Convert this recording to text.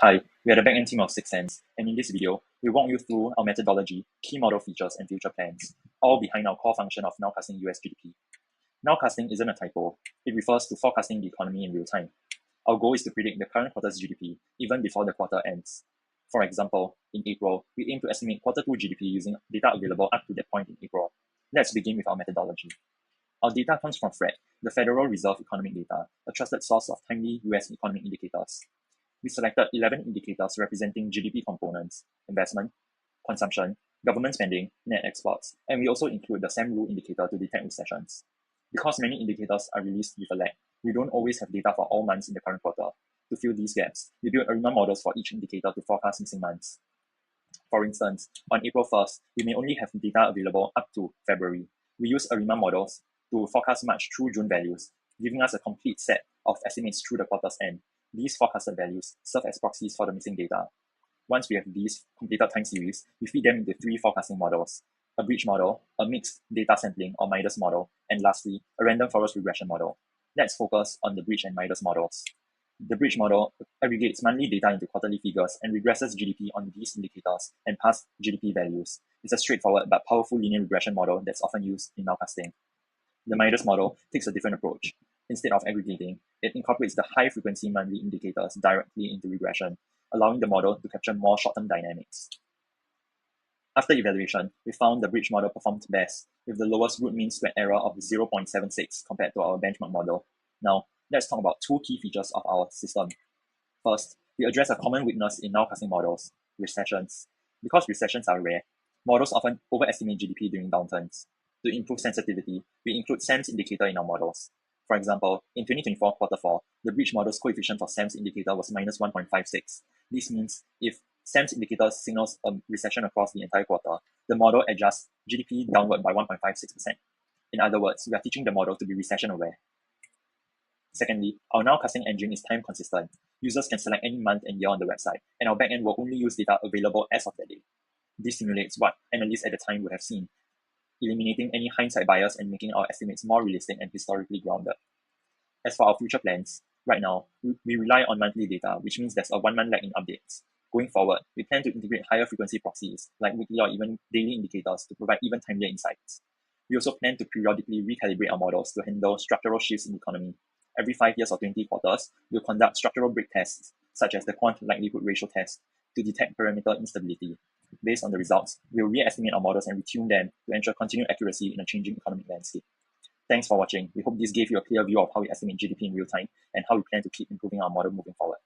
Hi, we are the backend team of 6sense, and in this video, we walk you through our methodology, key model features, and future plans, all behind our core function of nowcasting US GDP. Nowcasting isn't a typo, it refers to forecasting the economy in real time. Our goal is to predict the current quarter's GDP even before the quarter ends. For example, in April, we aim to estimate Q2 GDP using data available up to that point in April. Let's begin with our methodology. Our data comes from FRED, the Federal Reserve Economic Data, a trusted source of timely US economic indicators. We selected 11 indicators representing GDP components: investment, consumption, government spending, net exports, and we also include the SAM rule indicator to detect recessions. Because many indicators are released with a lag, we don't always have data for all months in the current quarter. To fill these gaps, we built ARIMA models for each indicator to forecast missing months. For instance, on April 1st, we may only have data available up to February. We use ARIMA models to forecast March through June values, giving us a complete set of estimates through the quarter's end. These forecasted values serve as proxies for the missing data. Once we have these completed time series, we feed them into 3 forecasting models: a bridge model, a mixed data sampling or MIDAS model, and lastly, a random forest regression model. Let's focus on the bridge and MIDAS models. The bridge model aggregates monthly data into quarterly figures and regresses GDP on these indicators and past GDP values. It's a straightforward but powerful linear regression model that's often used in nowcasting. The MIDAS model takes a different approach. Instead of aggregating, it incorporates the high-frequency monthly indicators directly into regression, allowing the model to capture more short-term dynamics. After evaluation, we found the bridge model performed best, with the lowest root mean squared error of 0.76 compared to our benchmark model. Now, let's talk about 2 key features of our system. First, we address a common weakness in nowcasting models: recessions. Because recessions are rare, models often overestimate GDP during downturns. To improve sensitivity, we include SAM's indicator in our models. For example, in 2024 Q4, the bridge model's coefficient for SAM's indicator was minus 1.56. This means if SAM's indicator signals a recession across the entire quarter, the model adjusts GDP downward by 1.56%. In other words, we are teaching the model to be recession aware. Secondly, our nowcasting engine is time consistent. Users can select any month and year on the website, and our backend will only use data available as of that day. This simulates what analysts at the time would have seen, eliminating any hindsight bias and making our estimates more realistic and historically grounded. As for our future plans, right now, we rely on monthly data, which means there's a 1-month lag in updates. Going forward, we plan to integrate higher frequency proxies, like weekly or even daily indicators, to provide even timelier insights. We also plan to periodically recalibrate our models to handle structural shifts in the economy. Every 5 years or 20 quarters, we'll conduct structural break tests, such as the quant likelihood ratio test, to detect parameter instability. Based on the results, we'll re-estimate our models and retune them to ensure continued accuracy in a changing economic landscape. Thanks for watching. We hope this gave you a clear view of how we estimate GDP in real time and how we plan to keep improving our model moving forward.